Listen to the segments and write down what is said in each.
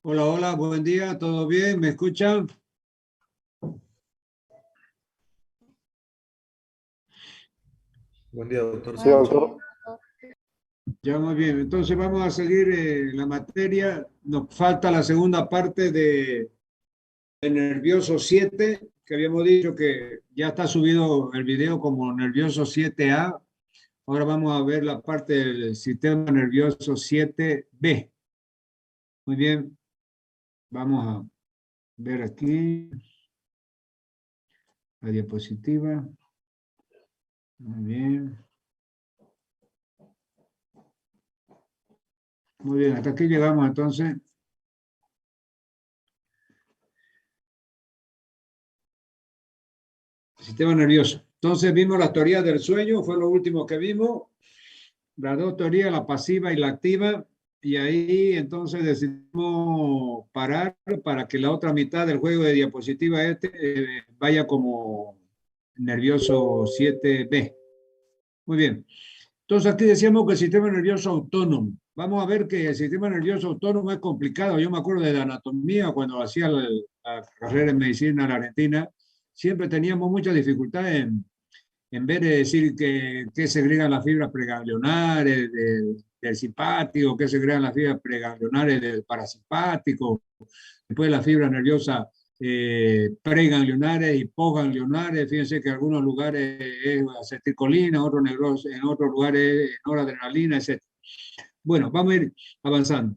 Hola, hola, buen día, ¿todo bien? ¿Me escuchan? Buen día, doctor. Sí, ¿Se escucha? doctor. Ya muy bien, entonces vamos a seguir la materia. Nos falta la segunda parte de Nervioso 7, que habíamos dicho que ya está subido el video como Nervioso 7A. Ahora vamos a ver la parte del sistema nervioso 7B. Muy bien, vamos a ver aquí la diapositiva. Muy bien. Muy bien, hasta aquí llegamos entonces. Sistema nervioso. Entonces vimos la teoría del sueño, fue lo último que vimos. Las dos teorías, la pasiva y la activa. Y ahí entonces decidimos parar para que la otra mitad del juego de diapositiva vaya como nervioso 7B. Muy bien. Entonces aquí decíamos que el sistema nervioso autónomo. Vamos a ver que el sistema nervioso autónomo es complicado. Yo me acuerdo de la anatomía cuando hacía la carrera en medicina en la Argentina. Siempre teníamos mucha dificultad en vez de decir que segregan las fibras preganglionares del simpático, que segregan las fibras preganglionares del parasimpático, después las fibras nerviosas preganglionares y postganglionares. Fíjense que en algunos lugares es acetilcolina, en otros lugares es noradrenalina, etc. Bueno, vamos a ir avanzando.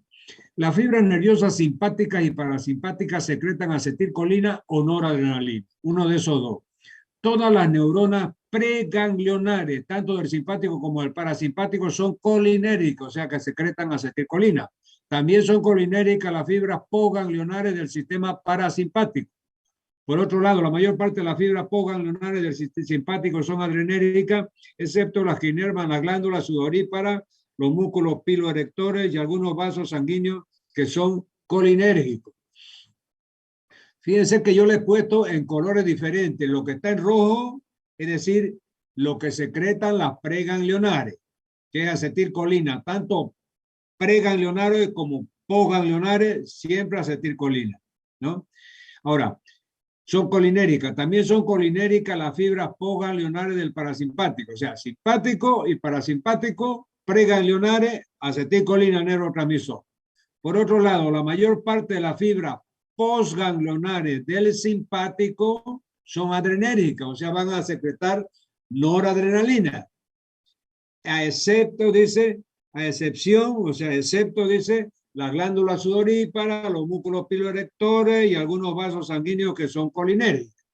Las fibras nerviosas simpáticas y parasimpáticas secretan acetilcolina o noradrenalina, uno de esos dos. Todas las neuronas preganglionares, tanto del simpático como del parasimpático, son colinéricas, o sea que secretan acetilcolina. También son colinéricas las fibras postganglionares del sistema parasimpático. Por otro lado, la mayor parte de las fibras postganglionares del sistema simpático son adrenéricas, excepto las que inervan las glándulas sudoríparas, los músculos piloerectores y algunos vasos sanguíneos que son colinérgicos. Fíjense que yo le he puesto en colores diferentes. Lo que está en rojo, es decir, lo que secretan las preganglionares, que es acetilcolina, tanto preganglionares como postganglionares, siempre acetilcolina, ¿no? Ahora, son colinéricas. También son colinéricas las fibras postganglionares del parasimpático, o sea, simpático y parasimpático, preganglionares, acetilcolina, neurotransmisor. Por otro lado, la mayor parte de las fibras postganglionares del simpático son adrenérgicas, o sea, van a secretar noradrenalina, a excepción, o sea, excepto, dice, las glándulas sudoríparas, los músculos piloerectores y algunos vasos sanguíneos que son colinérgicos.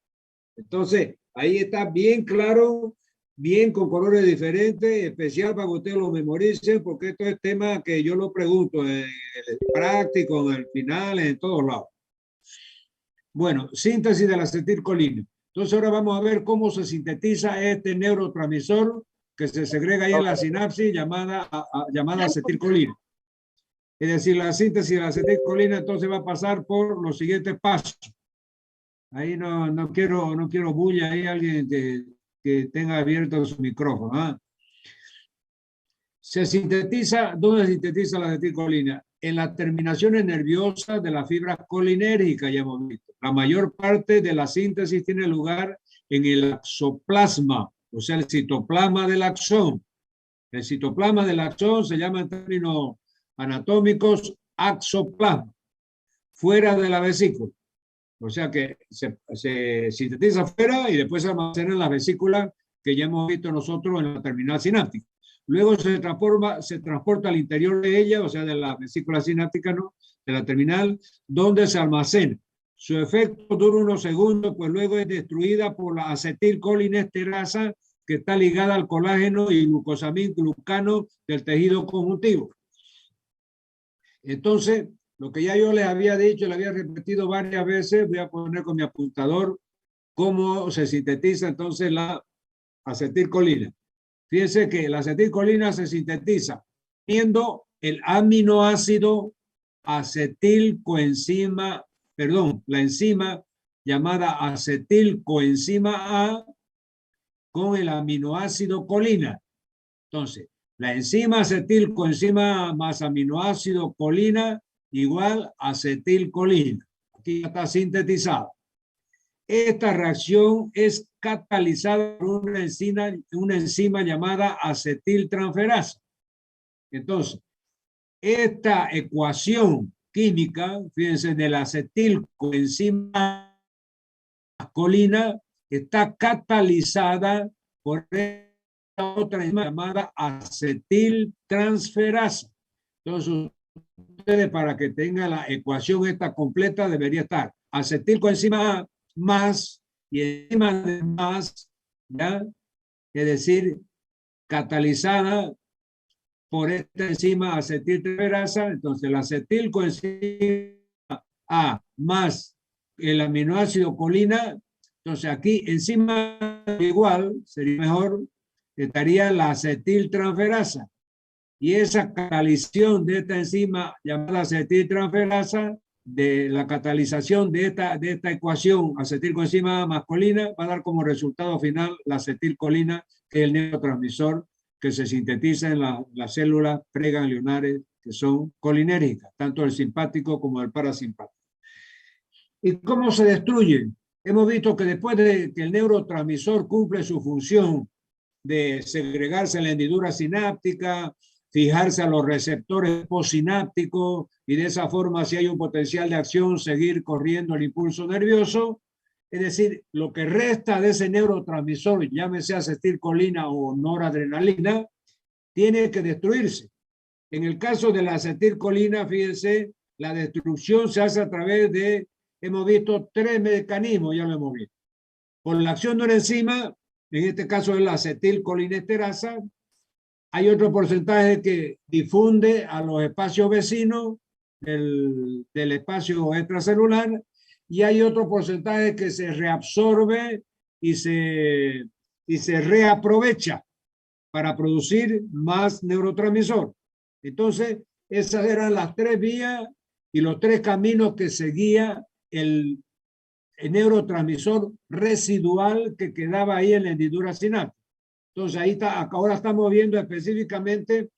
Entonces, ahí está bien claro, bien con colores diferentes, especial para que ustedes lo memoricen, porque esto es tema que yo lo pregunto en el práctico, en el final, en todos lados. Bueno, síntesis de la acetilcolina. Entonces ahora vamos a ver cómo se sintetiza este neurotransmisor que se segrega ahí en la sinapsis llamada acetilcolina. Es decir, la síntesis de la acetilcolina entonces va a pasar por los siguientes pasos. Ahí no quiero bulla, ahí alguien que tenga abierto su micrófono. ¿Ah? ¿Dónde se sintetiza la acetilcolina? En las terminaciones nerviosas de la fibra colinérgica, ya hemos visto. La mayor parte de la síntesis tiene lugar en el axoplasma, o sea, el citoplasma del axón. El citoplasma del axón se llama en términos anatómicos axoplasma, fuera de la vesícula. O sea que se sintetiza fuera y después se almacena en la vesícula que ya hemos visto nosotros en la terminal sináptica. Luego se transporta al interior de ella, o sea, de la vesícula sináptica, ¿no? De la terminal, donde se almacena. Su efecto dura unos segundos, pues luego es destruida por la acetilcolinesterasa que está ligada al colágeno y glucosamido-glucano del tejido conjuntivo. Entonces, lo que ya yo les había dicho, le había repetido varias veces, voy a poner con mi apuntador cómo se sintetiza entonces la acetilcolina. Fíjense que la acetilcolina se sintetiza teniendo el aminoácido acetilcoenzima, la enzima llamada acetilcoenzima A con el aminoácido colina. Entonces, la enzima acetilcoenzima A más aminoácido colina igual acetilcolina. Aquí ya está sintetizada. Esta reacción es catalizada por una enzima llamada acetiltransferasa. Entonces, esta ecuación química, fíjense, del acetilcoenzima masculina está catalizada por esta otra enzima llamada acetiltransferasa. Entonces, ustedes, para que tengan la ecuación esta completa, debería estar acetilcoenzima A más y enzima de más, ¿ya? Es decir, catalizada por esta enzima acetiltransferasa. Entonces, la acetilcoenzima A más el aminoácido colina. Entonces, aquí encima igual, sería mejor, estaría la acetiltransferasa. Y esa catalización de esta enzima llamada acetiltransferasa, de la catalización de esta ecuación acetilcoenzima masculina, va a dar como resultado final la acetilcolina, que es el neurotransmisor que se sintetiza en las células preganglionares, que son colinérgicas, tanto el simpático como el parasimpático. ¿Y cómo se destruyen? Hemos visto que después de que el neurotransmisor cumple su función de segregarse en la hendidura sináptica, fijarse a los receptores postsinápticos y de esa forma, si hay un potencial de acción, seguir corriendo el impulso nervioso. Es decir, lo que resta de ese neurotransmisor, llámese acetilcolina o noradrenalina, tiene que destruirse. En el caso de la acetilcolina, fíjense, la destrucción se hace a través de, hemos visto 3 mecanismos, ya lo hemos visto. Por la acción de una enzima, en este caso es la acetilcolinesterasa. Hay otro porcentaje que difunde a los espacios vecinos del espacio extracelular, y hay otro porcentaje que se reabsorbe y se reaprovecha para producir más neurotransmisor. Entonces, esas eran las 3 vías y los 3 caminos que seguía el neurotransmisor residual que quedaba ahí en la hendidura sináptica. Entonces, ahí está, ahora estamos viendo específicamente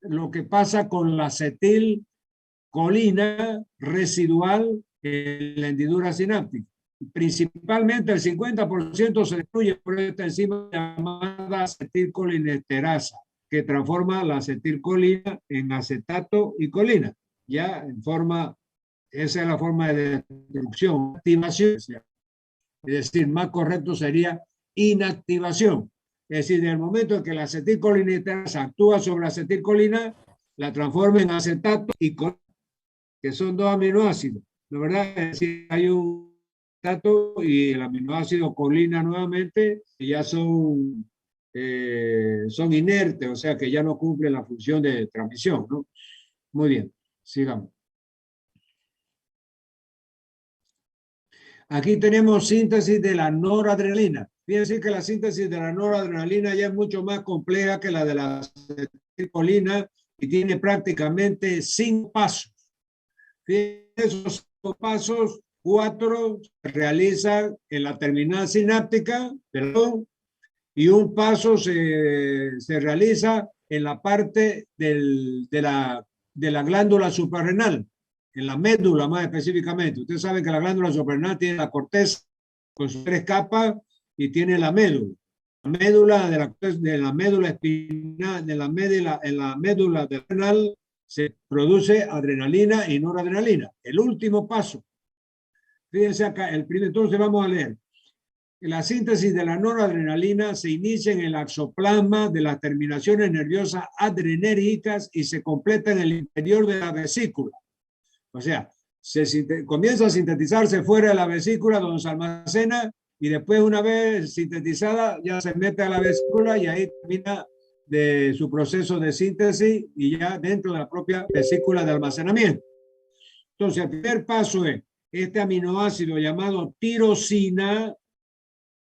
lo que pasa con la acetilcolina residual en la hendidura sináptica. Principalmente el 50% se destruye por esta enzima llamada acetilcolinesterasa, que transforma la acetilcolina en acetato y colina, ya en forma, esa es la forma de destrucción, activación, es decir, más correcto sería inactivación. Es decir, en el momento en que la acetilcolinesterasa actúa sobre la acetilcolina, la transforma en acetato y colina, que son 2 aminoácidos, ¿no es verdad? Es decir, hay un acetato y el aminoácido colina nuevamente, que ya son inertes, o sea que ya no cumplen la función de transmisión, ¿no? Muy bien, sigamos. Aquí tenemos síntesis de la noradrenalina. Fíjense que la síntesis de la noradrenalina ya es mucho más compleja que la de la acetilcolina y tiene prácticamente 5 pasos. Fíjense, esos 5 pasos, 4 se realizan en la terminal sináptica, perdón, y un paso se realiza en la parte de la glándula suprarrenal, en la médula más específicamente. Ustedes saben que la glándula suprarrenal tiene la corteza con sus 3 capas y tiene la médula. La médula de la médula espinal, en la médula renal se produce adrenalina y noradrenalina. El último paso. Fíjense acá, entonces vamos a leer. La síntesis de la noradrenalina se inicia en el axoplasma de las terminaciones nerviosas adrenérgicas y se completa en el interior de la vesícula. O sea, comienza a sintetizarse fuera de la vesícula donde se almacena y después, una vez sintetizada, ya se mete a la vesícula y ahí termina de su proceso de síntesis y ya dentro de la propia vesícula de almacenamiento. Entonces, el primer paso es este aminoácido llamado tirosina,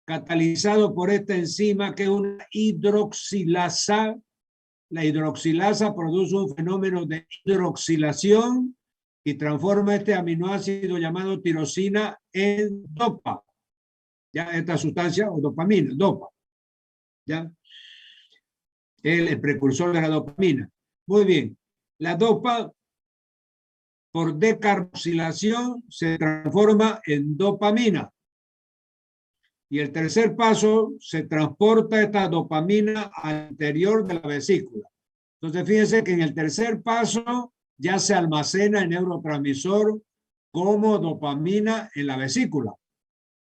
catalizado por esta enzima que es una hidroxilasa. La hidroxilasa produce un fenómeno de hidroxilación y transforma este aminoácido llamado tirosina en dopa. Ya esta sustancia, o dopamina, dopa. Ya. El precursor de la dopamina. Muy bien. La dopa por decarboxilación se transforma en dopamina. Y el tercer paso, se transporta esta dopamina al interior de la vesícula. Entonces, fíjense que en el tercer paso ya se almacena el neurotransmisor como dopamina en la vesícula.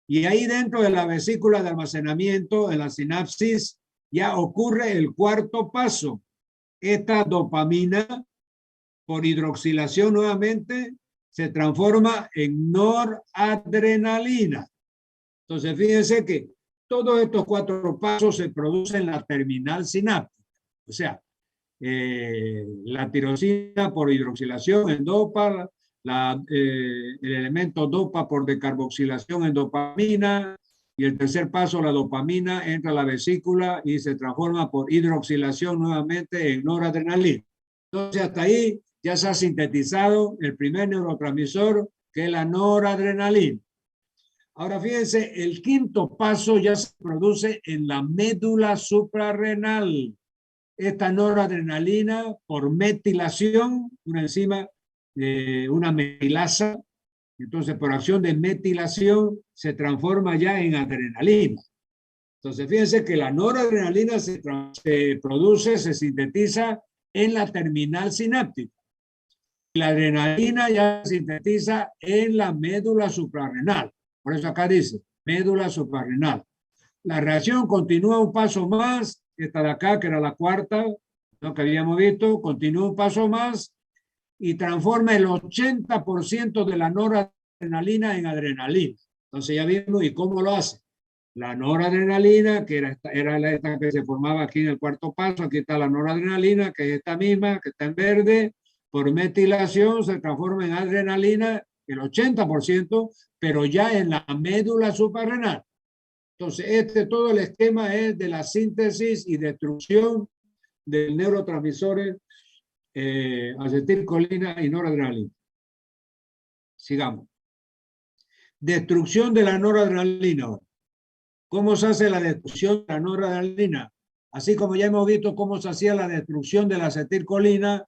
Y ahí dentro de la vesícula de almacenamiento, en la sinapsis, ya ocurre el cuarto paso. Esta dopamina, por hidroxilación nuevamente, se transforma en noradrenalina. Entonces, fíjense que todos estos cuatro pasos se producen en la terminal sináptica. O sea, la tirosina por hidroxilación en dopa, el elemento dopa por decarboxilación en dopamina, y el tercer paso, la dopamina entra a la vesícula y se transforma por hidroxilación nuevamente en noradrenalina. Entonces, hasta ahí ya se ha sintetizado el primer neurotransmisor, que es la noradrenalina. Ahora fíjense, el quinto paso ya se produce en la médula suprarrenal. Esta noradrenalina, por metilación, una enzima, una metilasa, entonces por acción de metilación se transforma ya en adrenalina. Entonces fíjense que la noradrenalina se produce, se sintetiza en la terminal sináptica. La adrenalina ya se sintetiza en la médula suprarrenal. Por eso acá dice médula suprarrenal. La reacción continúa un paso más, esta de acá, que era la cuarta, lo que habíamos visto, continúa un paso más y transforma el 80% de la noradrenalina en adrenalina. Entonces ya vimos, ¿y cómo lo hace? La noradrenalina, que era esta que se formaba aquí en el cuarto paso, aquí está la noradrenalina, que es esta misma, que está en verde, por metilación se transforma en adrenalina, el 80%, pero ya en la médula suprarrenal. Entonces, todo el esquema es de la síntesis y destrucción de neurotransmisores acetilcolina y noradrenalina. Sigamos. Destrucción de la noradrenalina. ¿Cómo se hace la destrucción de la noradrenalina? Así como ya hemos visto cómo se hacía la destrucción de la acetilcolina,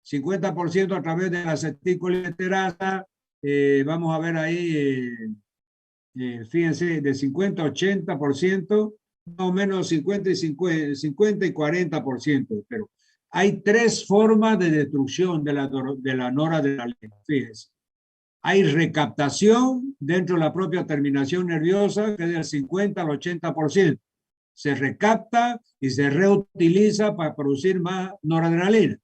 50% a través de la acetilcolinesterasa, vamos a ver ahí, fíjense, de 50 a 80%, más o menos 50 y 40%, pero hay tres formas de destrucción de la noradrenalina, fíjense. Hay recaptación dentro de la propia terminación nerviosa, que es del 50 al 80%. Se recapta y se reutiliza para producir más noradrenalina.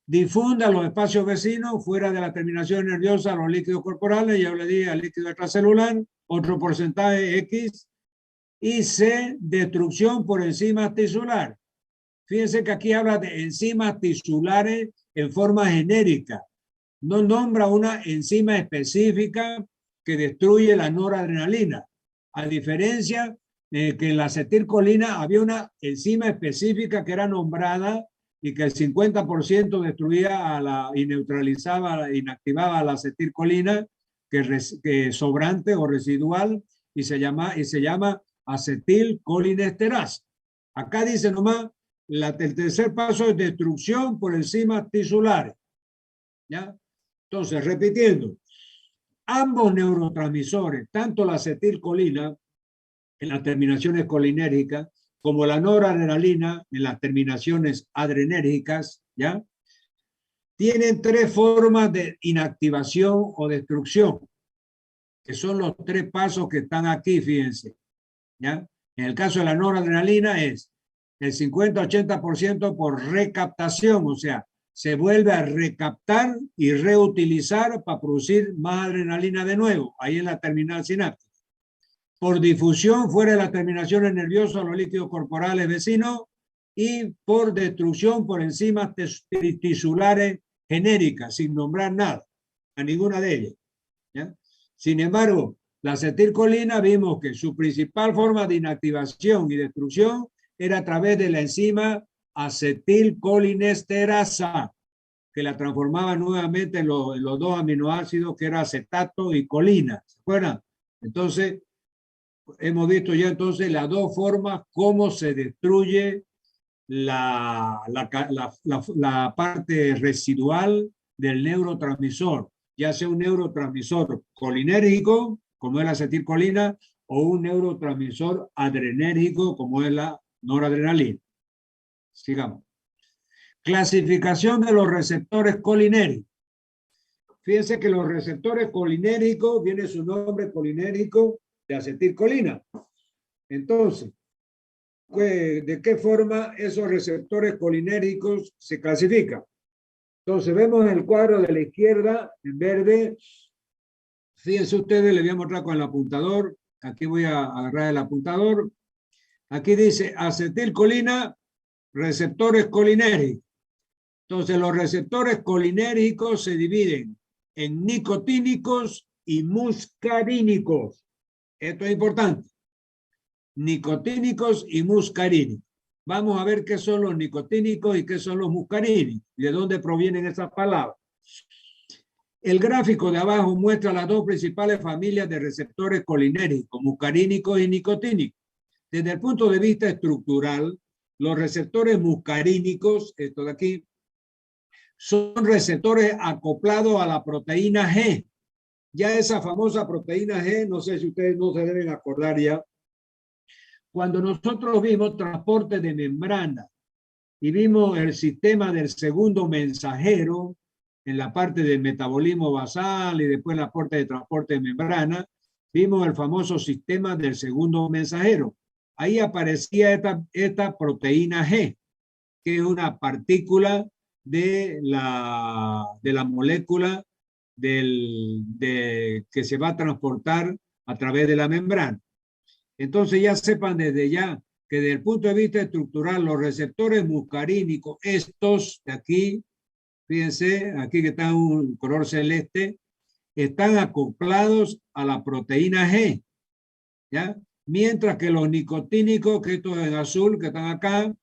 Difunde a los espacios vecinos fuera de la terminación nerviosa los líquidos corporales, ya le dije al líquido extracelular, otro porcentaje X, y C, destrucción por enzimas tisulares. Fíjense que aquí habla de enzimas tisulares en forma genérica. No nombra una enzima específica que destruye la noradrenalina. A diferencia de que en la acetilcolina había una enzima específica que era nombrada y que el 50% destruía y neutralizaba, inactivaba la acetilcolina, que es sobrante o residual, y se llama acetilcolinesterasa. Acá dice nomás, el tercer paso es destrucción por enzimas tisulares. ¿Ya? Entonces, repitiendo, ambos neurotransmisores, tanto la acetilcolina en las terminaciones colinérgicas como la noradrenalina en las terminaciones adrenérgicas, ¿ya? Tienen tres formas de inactivación o destrucción, que son los tres pasos que están aquí, fíjense, ¿ya? En el caso de la noradrenalina es el 50-80% por recaptación, o sea, se vuelve a recaptar y reutilizar para producir más adrenalina de nuevo, ahí en la terminal sináptica. Por difusión fuera de las terminaciones nerviosas a los líquidos corporales vecinos y por destrucción por enzimas tisulares genéricas, sin nombrar nada, a ninguna de ellas. ¿Ya? Sin embargo, la acetilcolina vimos que su principal forma de inactivación y destrucción era a través de la enzima acetilcolinesterasa, que la transformaba nuevamente en los dos aminoácidos que era acetato y colina. ¿Se acuerdan? Entonces, hemos visto ya entonces las dos formas cómo se destruye la parte residual del neurotransmisor, ya sea un neurotransmisor colinérgico, como es la acetilcolina, o un neurotransmisor adrenérgico, como es la noradrenalina. Sigamos. Clasificación de los receptores colinérgicos. Fíjense que los receptores colinérgicos, viene su nombre colinérgico de acetilcolina. Entonces, ¿de qué forma esos receptores colinérgicos se clasifican? Entonces, vemos el cuadro de la izquierda en verde. Fíjense ustedes, le voy a mostrar con el apuntador. Aquí voy a agarrar el apuntador. Aquí dice acetilcolina, receptores colinérgicos. Entonces, los receptores colinérgicos se dividen en nicotínicos y muscarínicos. Esto es importante. Nicotínicos y muscarínicos. Vamos a ver qué son los nicotínicos y qué son los muscarínicos y de dónde provienen esas palabras. El gráfico de abajo muestra las dos principales familias de receptores colinérgicos, muscarínicos y nicotínicos. Desde el punto de vista estructural, los receptores muscarínicos, esto de aquí, son receptores acoplados a la proteína G. Ya esa famosa proteína G, no sé si ustedes no se deben acordar ya, cuando nosotros vimos transporte de membrana y vimos el sistema del segundo mensajero en la parte del metabolismo basal y después la parte de transporte de membrana, vimos el famoso sistema del segundo mensajero. Ahí aparecía esta proteína G, que es una partícula de la molécula que se va a transportar a través de la membrana. Entonces ya sepan desde ya que desde el punto de vista estructural, los receptores muscarínicos, estos de aquí, fíjense, aquí que está un color celeste, están acoplados a la proteína G, ¿ya? Mientras que los nicotínicos, que estos en azul, que están acá,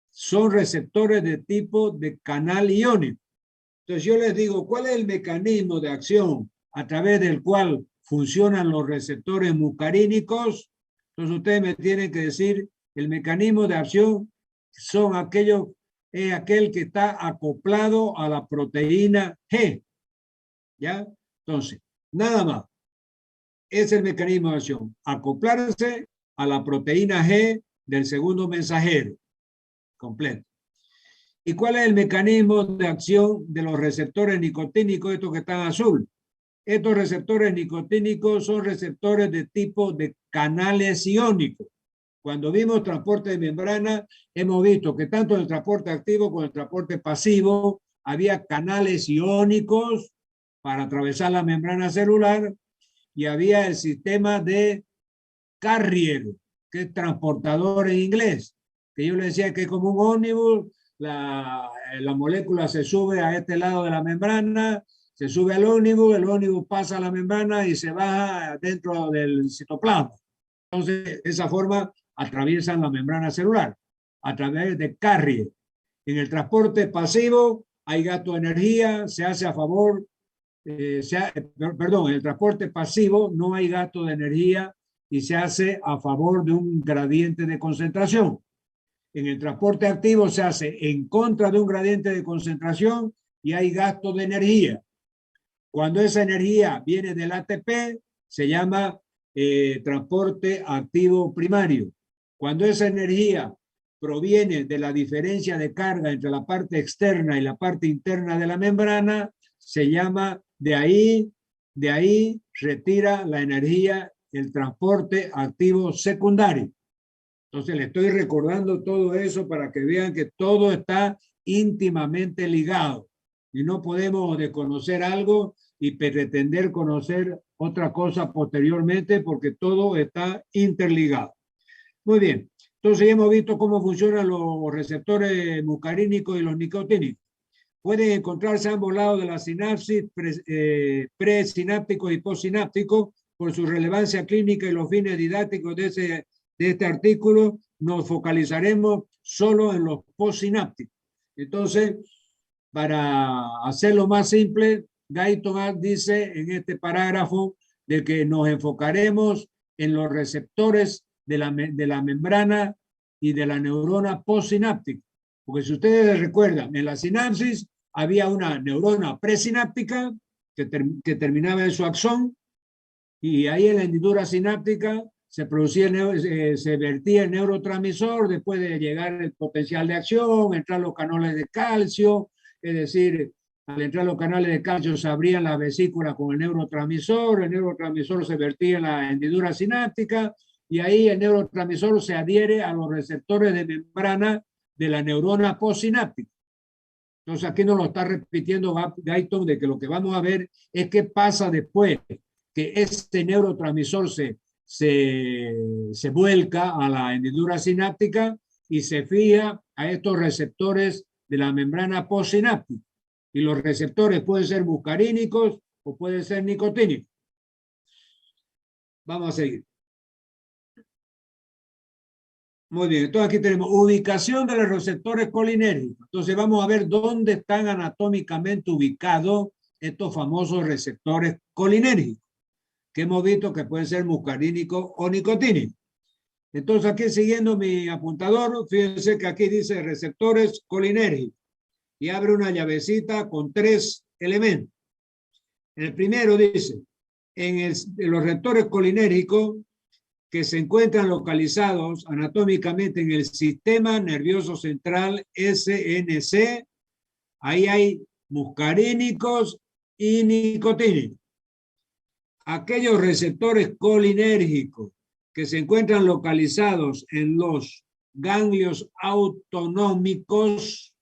son receptores de tipo de canal iónico. Entonces yo les digo, ¿cuál es el mecanismo de acción a través del cual funcionan los receptores muscarínicos? Entonces ustedes me tienen que decir, el mecanismo de acción son aquellos, es aquel que está acoplado a la proteína G. ¿Ya? Entonces, nada más. Es el mecanismo de acción. Acoplarse a la proteína G del segundo mensajero. Completo. ¿Y cuál es el mecanismo de acción de los receptores nicotínicos, estos que están azul? Estos receptores nicotínicos son receptores de tipo de canales iónicos. Cuando vimos transporte de membrana, hemos visto que tanto en el transporte activo como en el transporte pasivo había canales iónicos para atravesar la membrana celular y había el sistema de carrier, que es transportador en inglés, que yo le decía que es como un ómnibus, la molécula se sube a este lado de la membrana, se sube al ómnibus, el ómnibus pasa a la membrana y se baja dentro del citoplasma. Entonces, de esa forma atraviesan la membrana celular a través de carrier. En el transporte pasivo hay gasto de energía, se hace a favor, perdón, en el transporte pasivo no hay gasto de energía y se hace a favor de un gradiente de concentración. En el transporte activo se hace en contra de un gradiente de concentración y hay gasto de energía. Cuando esa energía viene del ATP, se llama transporte activo primario. Cuando esa energía proviene de la diferencia de carga entre la parte externa y la parte interna de la membrana, se llama de ahí retira la energía el transporte activo secundario. Entonces le estoy recordando todo eso para que vean que todo está íntimamente ligado y no podemos desconocer algo y pretender conocer otra cosa posteriormente porque todo está interligado. Muy bien, entonces ya hemos visto cómo funcionan los receptores muscarínicos y los nicotínicos. Pueden encontrarse a ambos lados de la sinapsis, presinápticos y postsinápticos. Por su relevancia clínica y los fines didácticos de este artículo, nos focalizaremos solo en los postsinápticos. Entonces, para hacerlo más simple, Guyton dice en este parágrafo de que nos enfocaremos en los receptores de la membrana y de la neurona postsináptica. Porque si ustedes recuerdan, en la sinapsis había una neurona presináptica que terminaba en su axón, y ahí en la hendidura sináptica se producía, se vertía el neurotransmisor después de llegar el potencial de acción, entrar los canales de calcio, es decir, al entrar los canales de calcio se abrían las vesículas con el neurotransmisor se vertía en la hendidura sináptica, y ahí el neurotransmisor se adhiere a los receptores de membrana de la neurona postsináptica. Entonces aquí nos lo está repitiendo Guyton, de que lo que vamos a ver es qué pasa después que este neurotransmisor se vuelca a la hendidura sináptica y se fija a estos receptores de la membrana postsináptica. Y los receptores pueden ser muscarínicos o pueden ser nicotínicos. Vamos a seguir. Muy bien, entonces aquí tenemos ubicación de los receptores colinérgicos. Entonces vamos a ver dónde están anatómicamente ubicados estos famosos receptores colinérgicos, que hemos visto que pueden ser muscarínicos o nicotínicos. Entonces aquí siguiendo mi apuntador, fíjense que aquí dice receptores colinérgicos y abre una llavecita con 3 elementos. El primero dice, en los receptores colinérgicos que se encuentran localizados anatómicamente en el sistema nervioso central SNC, ahí hay muscarínicos y nicotínicos. Aquellos receptores colinérgicos que se encuentran localizados en los ganglios autonómicos,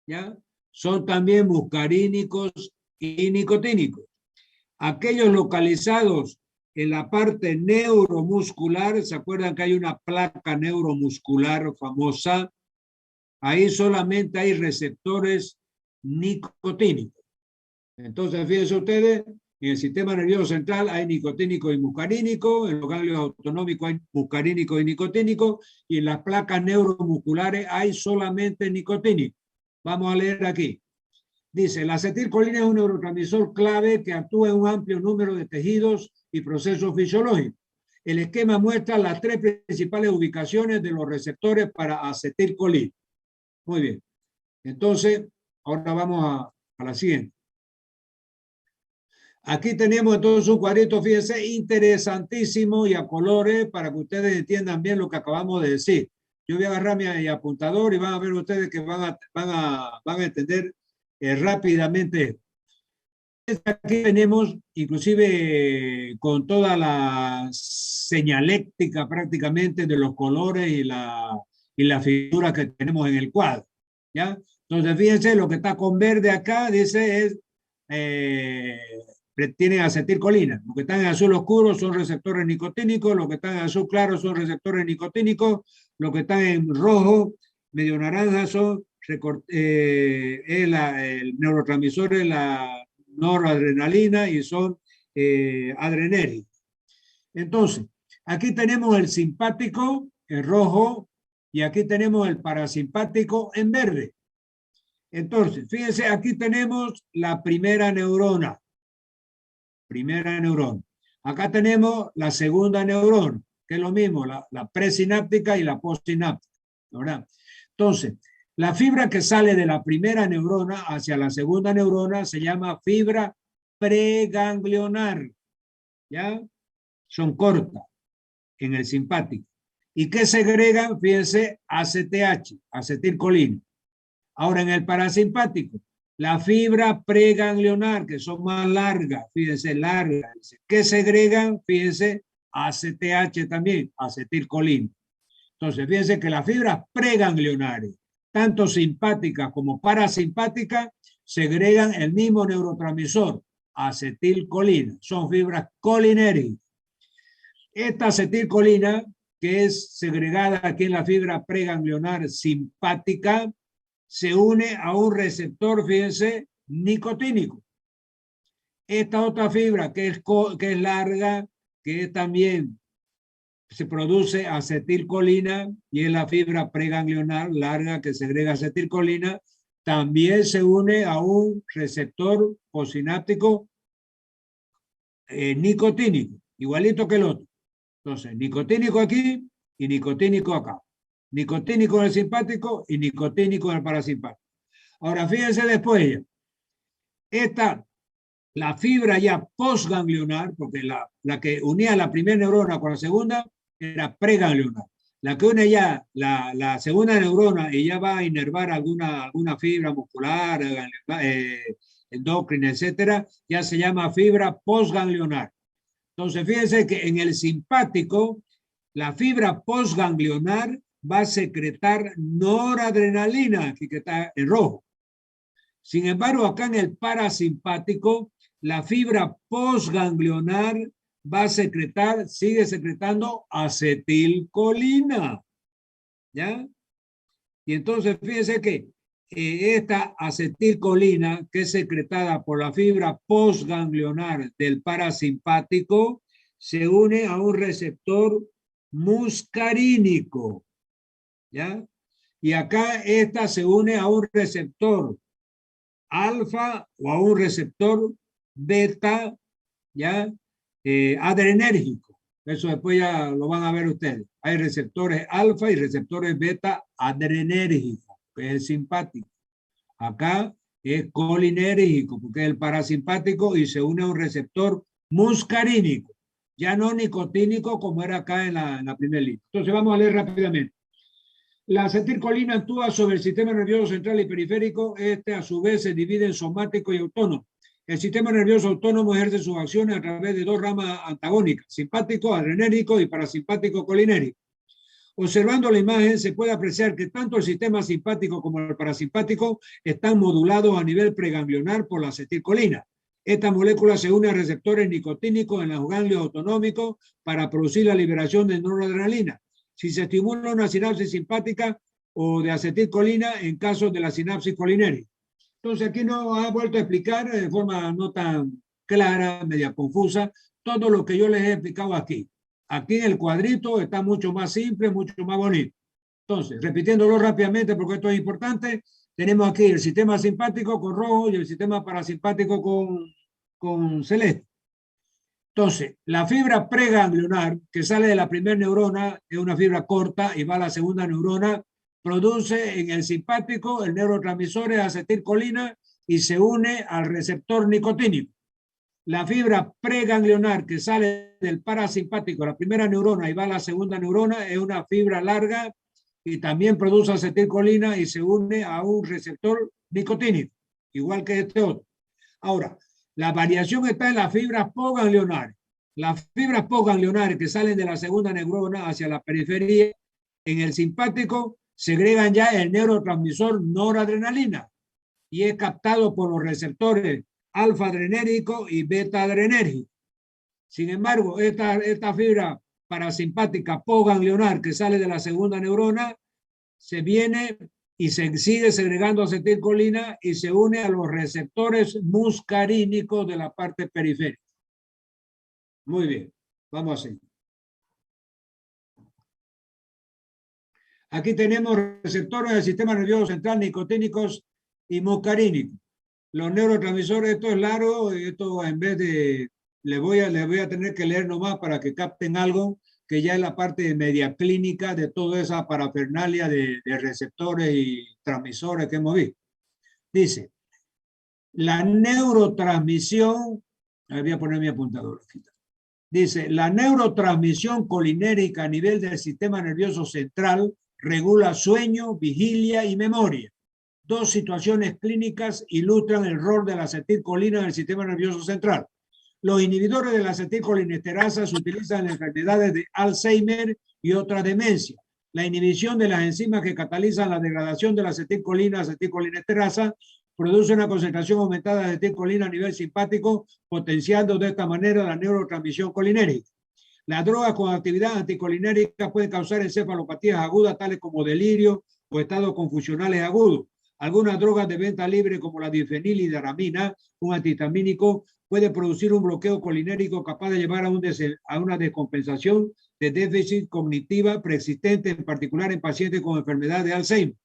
¿ya?, son también muscarínicos y nicotínicos. Aquellos localizados en la parte neuromuscular, ¿se acuerdan que hay una placa neuromuscular famosa? Ahí solamente hay receptores nicotínicos. Entonces, fíjense ustedes, en el sistema nervioso central hay nicotínico y muscarínico, en los ganglios autonómicos hay muscarínico y nicotínico, y en las placas neuromusculares hay solamente nicotínico. Vamos a leer aquí. Dice, la acetilcolina es un neurotransmisor clave que actúa en un amplio número de tejidos y procesos fisiológicos. El esquema muestra las 3 principales ubicaciones de los receptores para acetilcolina. Muy bien. Entonces, ahora vamos a la siguiente. Aquí tenemos entonces un cuadrito, fíjense, interesantísimo y a colores para que ustedes entiendan bien lo que acabamos de decir. Yo voy a agarrar mi apuntador y van a ver ustedes que van a entender rápidamente. Aquí tenemos, inclusive con toda la señaléctica prácticamente de los colores y la figura que tenemos en el cuadro, ¿ya? Entonces, fíjense, lo que está con verde acá, dice, es tienen acetilcolina. Lo que están en azul oscuro son receptores nicotínicos, lo que están en azul claro son receptores nicotínicos, lo que están en rojo, medio naranja, son el neurotransmisor es la noradrenalina y son adrenérgicos. Entonces, aquí tenemos el simpático en rojo y aquí tenemos el parasimpático en verde. Entonces, fíjense, aquí tenemos la primera neurona. Acá tenemos la segunda neurona, que es lo mismo, la presináptica y la postsináptica, ¿verdad? Entonces, la fibra que sale de la primera neurona hacia la segunda neurona se llama fibra preganglionar, ¿ya? Son cortas en el simpático. ¿Y qué segregan? Fíjense, ACTH, acetilcolina. Ahora, en el parasimpático, la fibra preganglionar, que son más largas, fíjense, largas. ¿Qué segregan? Fíjense, ACTH también, acetilcolina. Entonces, fíjense que las fibras preganglionares, tanto simpáticas como parasimpáticas, segregan el mismo neurotransmisor, acetilcolina. Son fibras colinérgicas. Esta acetilcolina, que es segregada aquí en la fibra preganglionar simpática, se une a un receptor, fíjense, nicotínico. Esta otra fibra que es larga, que también se produce acetilcolina y es la fibra preganglionar larga que segrega acetilcolina, también se une a un receptor postsináptico nicotínico, igualito que el otro. Entonces, nicotínico aquí y nicotínico acá. Nicotínico en el simpático y nicotínico en el parasimpático. Ahora, fíjense después ya. La fibra ya postganglionar, porque la que unía la primera neurona con la segunda era preganglionar. La que une ya la segunda neurona y ya va a inervar alguna fibra muscular, endocrina, etcétera, ya se llama fibra postganglionar. Entonces, fíjense que en el simpático, la fibra postganglionar va a secretar noradrenalina, aquí que está en rojo. Sin embargo, acá en el parasimpático, la fibra postganglionar va a secretar, sigue secretando acetilcolina. ¿Ya? Y entonces fíjense que esta acetilcolina, que es secretada por la fibra postganglionar del parasimpático, se une a un receptor muscarínico. ¿Ya? Y acá esta se une a un receptor alfa o a un receptor beta, ¿ya? Adrenérgico. Eso después ya lo van a ver ustedes. Hay receptores alfa y receptores beta adrenérgicos, que es el simpático. Acá es colinérgico, porque es el parasimpático y se une a un receptor muscarínico, ya no nicotínico como era acá en la primera línea. Entonces vamos a leer rápidamente. La acetilcolina actúa sobre el sistema nervioso central y periférico. Este, a su vez, se divide en somático y autónomo. El sistema nervioso autónomo ejerce sus acciones a través de dos ramas antagónicas, simpático, adrenérgico y parasimpático colinérico. Observando la imagen, se puede apreciar que tanto el sistema simpático como el parasimpático están modulados a nivel preganglionar por la acetilcolina. Esta molécula se une a receptores nicotínicos en los ganglios autonómicos para producir la liberación de noradrenalina. Si se estimula una sinapsis simpática o de acetilcolina en caso de la sinapsis colinérica. Entonces aquí nos ha vuelto a explicar de forma no tan clara, media confusa, todo lo que yo les he explicado aquí. Aquí en el cuadrito está mucho más simple, mucho más bonito. Entonces, repitiéndolo rápidamente porque esto es importante, tenemos aquí el sistema simpático con rojo y el sistema parasimpático con celeste. Entonces, la fibra preganglionar que sale de la primera neurona es una fibra corta y va a la segunda neurona, produce en el simpático el neurotransmisor acetilcolina y se une al receptor nicotínico. La fibra preganglionar que sale del parasimpático, la primera neurona y va a la segunda neurona, es una fibra larga y también produce acetilcolina y se une a un receptor nicotínico, igual que este otro. Ahora, la variación está en las fibras postganglionares. Las fibras postganglionares que salen de la segunda neurona hacia la periferia, en el simpático, segregan ya el neurotransmisor noradrenalina y es captado por los receptores alfa adrenérgico y beta adrenérgico. Sin embargo, esta fibra parasimpática postganglionar que sale de la segunda neurona se viene y se sigue segregando acetilcolina y se une a los receptores muscarínicos de la parte periférica. Muy bien, vamos a seguir. Aquí tenemos receptores del sistema nervioso central nicotínicos y muscarínicos. Los neurotransmisores, esto es largo, esto en vez de, les voy a tener que leer nomás para que capten algo que ya es la parte media clínica de toda esa parafernalia de receptores y transmisores que hemos visto. Dice, la neurotransmisión, voy a poner mi apuntador aquí. Dice, la neurotransmisión colinérica a nivel del sistema nervioso central regula sueño, vigilia y memoria. Dos situaciones clínicas ilustran el rol de la acetilcolina en el sistema nervioso central. Los inhibidores de la acetilcolinesterasa se utilizan en enfermedades de Alzheimer y otras demencias. La inhibición de las enzimas que catalizan la degradación de la acetilcolinesterasa produce una concentración aumentada de acetilcolina a nivel simpático, potenciando de esta manera la neurotransmisión colinérica. Las drogas con actividad anticolinérica pueden causar encefalopatías agudas, tales como delirio o estados confusionales agudos. Algunas drogas de venta libre, como la difenilidaramina, un antihistamínico, puede producir un bloqueo colinérico capaz de llevar a una descompensación de déficit cognitiva preexistente, en particular en pacientes con enfermedad de Alzheimer.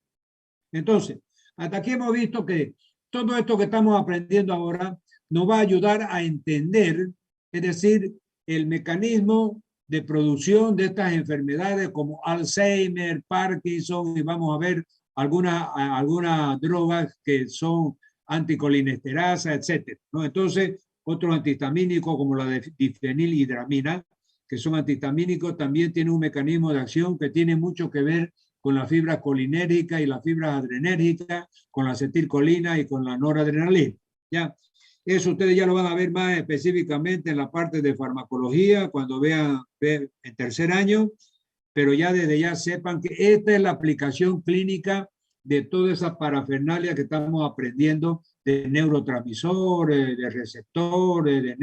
Entonces, hasta aquí hemos visto que todo esto que estamos aprendiendo ahora nos va a ayudar a entender, es decir, el mecanismo de producción de estas enfermedades como Alzheimer, Parkinson, y vamos a ver algunas drogas que son anticolinesterasa, etcétera, ¿no? Entonces, otros antihistamínicos como la de difenilhidramina, que son antihistamínicos, también tienen un mecanismo de acción que tiene mucho que ver con la fibra colinérgica y la fibra adrenérgica, con la acetilcolina y con la noradrenalina. ¿Ya? Eso ustedes ya lo van a ver más específicamente en la parte de farmacología, cuando vean en tercer año, pero ya desde ya sepan que esta es la aplicación clínica de toda esa parafernalia que estamos aprendiendo de neurotransmisores, de receptores,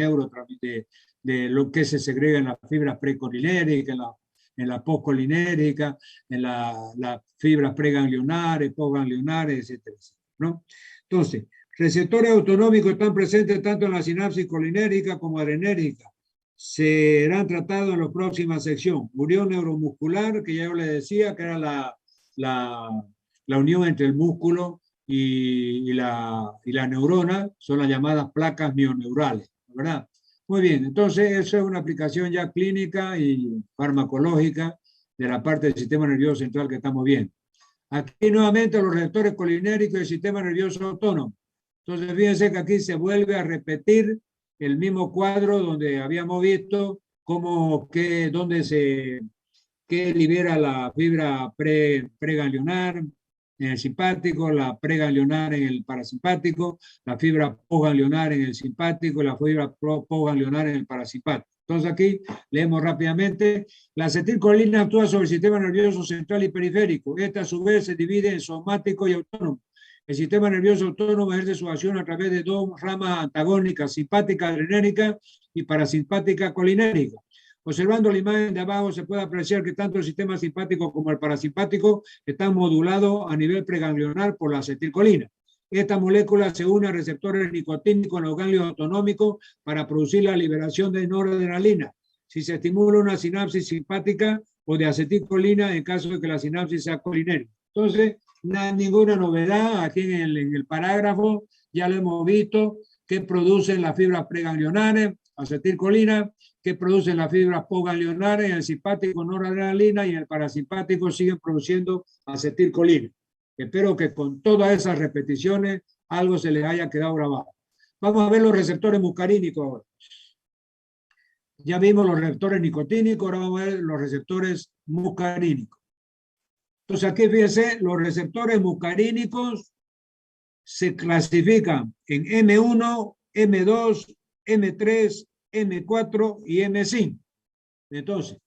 de lo que se segrega en las fibras precolinérgicas, en la postcolinérgica, en las fibras preganglionares, postganglionares, etcétera, ¿no? Entonces, receptores autonómicos están presentes tanto en la sinapsis colinérgica como adrenérgica. Serán tratados en la próxima sección. Unión neuromuscular, que ya yo les decía, que era la unión entre el músculo y la neurona, son las llamadas placas mioneurales, ¿verdad? Muy bien, entonces eso es una aplicación ya clínica y farmacológica de la parte del sistema nervioso central que estamos viendo. Aquí nuevamente los receptores colinérgicos del sistema nervioso autónomo. Entonces fíjense que aquí se vuelve a repetir el mismo cuadro donde habíamos visto qué libera la fibra preganglionar en el simpático, la preganglionar en el parasimpático, la fibra postganglionar en el simpático y la fibra postganglionar en el parasimpático. Entonces aquí leemos rápidamente. La acetilcolina actúa sobre el sistema nervioso central y periférico. Esta a su vez se divide en somático y autónomo. El sistema nervioso autónomo ejerce su acción a través de dos ramas antagónicas, simpática adrenérgica y parasimpática colinérgica. Observando la imagen de abajo se puede apreciar que tanto el sistema simpático como el parasimpático están modulados a nivel preganglionar por la acetilcolina. Esta molécula se une a receptores nicotínicos en los ganglios autonómicos para producir la liberación de noradrenalina. Si se estimula una sinapsis simpática o de acetilcolina en caso de que la sinapsis sea colinérgica. Entonces, ninguna novedad. Aquí en el parágrafo ya lo hemos visto que producen las fibras preganglionares, acetilcolina, que producen las fibras postganglionares, en el simpático noradrenalina y en el parasimpático siguen produciendo acetilcolina. Espero que con todas esas repeticiones algo se les haya quedado grabado. Vamos a ver los receptores muscarínicos ahora. Ya vimos los receptores nicotínicos, ahora vamos a ver los receptores muscarínicos. Entonces aquí fíjense, los receptores muscarínicos se clasifican en M1, M2, M3, M4 y M5. Entonces,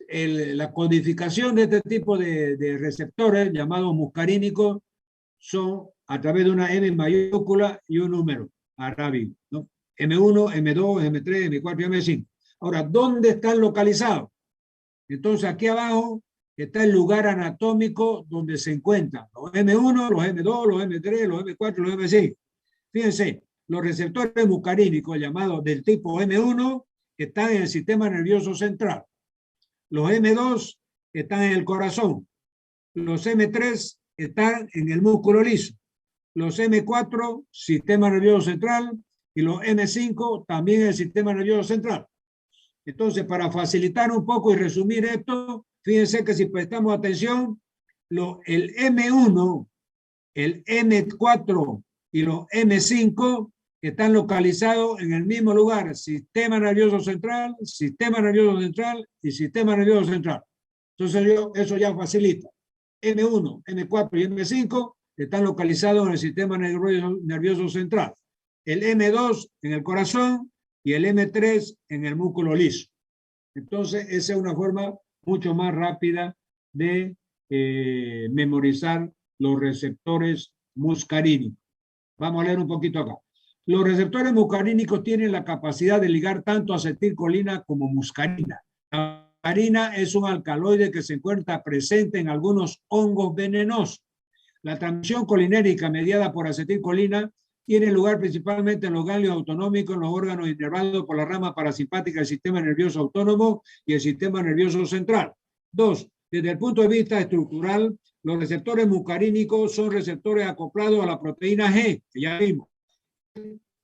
la codificación de este tipo de receptores llamados muscarínicos son a través de una M mayúscula y un número arábigo, ¿no? M1, M2, M3, M4 y M5. Ahora, ¿dónde están localizados? Entonces, aquí abajo está el lugar anatómico donde se encuentran los M1, los M2, los M3, los M4, los M5. Fíjense, los receptores muscarínicos llamados del tipo M1 están en el sistema nervioso central. Los M2 están en el corazón. Los M3 están en el músculo liso. Los M4, sistema nervioso central, y los M5 también en el sistema nervioso central. Entonces, para facilitar un poco y resumir esto, fíjense que si prestamos atención, el M1, el M4 y los M5 están localizados en el mismo lugar, sistema nervioso central y sistema nervioso central. Entonces, eso ya facilita. M1, M4 y M5 están localizados en el sistema nervioso central. El M2 en el corazón y el M3 en el músculo liso. Entonces, esa es una forma mucho más rápida de memorizar los receptores muscarínicos. Vamos a leer un poquito acá. Los receptores muscarínicos tienen la capacidad de ligar tanto acetilcolina como muscarina. La muscarina es un alcaloide que se encuentra presente en algunos hongos venenosos. La transmisión colinérgica mediada por acetilcolina tiene lugar principalmente en los ganglios autonómicos, en los órganos inervados por la rama parasimpática del sistema nervioso autónomo y el sistema nervioso central. 2. Desde el punto de vista estructural, los receptores muscarínicos son receptores acoplados a la proteína G, que ya vimos.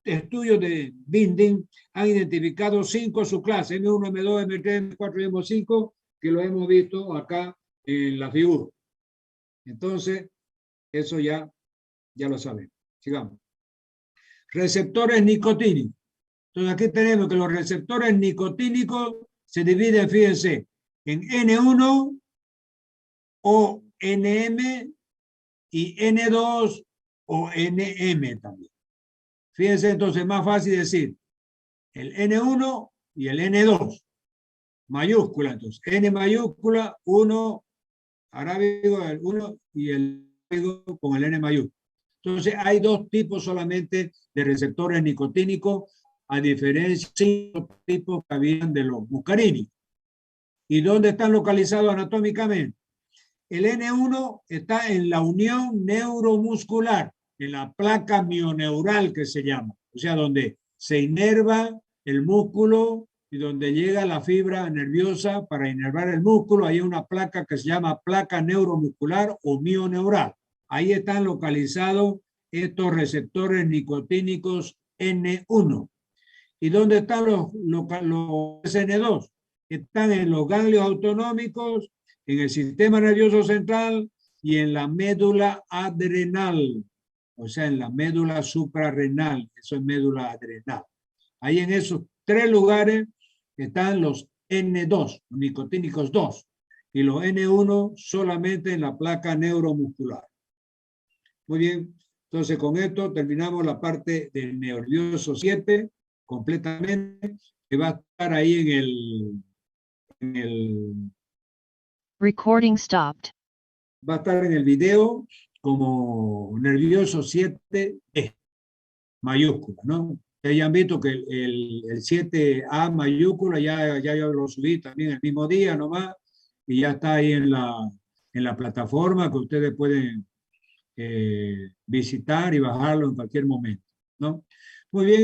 Estudios de binding han identificado 5 subclases, M1, M2, M3, M4 y M5, que lo hemos visto acá en la figura. Entonces, eso ya lo saben. Sigamos. Receptores nicotínicos. Entonces, aquí tenemos que los receptores nicotínicos se dividen, fíjense, en N1 o NM y N2 o NM también. Fíjense, entonces, más fácil decir el N1 y el N2. Mayúscula, entonces. N mayúscula, 1 arábigo, el 1 y el arábigo con el N mayúscula. Entonces, hay dos tipos solamente de receptores nicotínicos, a diferencia de los tipos que habían de los muscarínicos. ¿Y dónde están localizados anatómicamente? El N1 está en la unión neuromuscular, en la placa mioneural que se llama, o sea, donde se inerva el músculo y donde llega la fibra nerviosa para inervar el músculo. Hay una placa que se llama placa neuromuscular o mioneural. Ahí están localizados estos receptores nicotínicos N1. ¿Y dónde están los N2? Están en los ganglios autonómicos, en el sistema nervioso central y en la médula adrenal, o sea, en la médula suprarrenal. Eso es médula adrenal. Ahí en esos tres lugares están los N2, nicotínicos 2, y los N1 solamente en la placa neuromuscular. Muy bien, entonces con esto terminamos la parte del nervioso 7 completamente, que va a estar ahí en el Recording stopped. Va a estar en el video como nervioso 7 mayúscula, ¿no? Ya han visto que el 7A mayúscula ya yo lo subí también el mismo día nomás y ya está ahí en la plataforma que ustedes pueden visitar y bajarlo en cualquier momento, ¿no? Muy bien.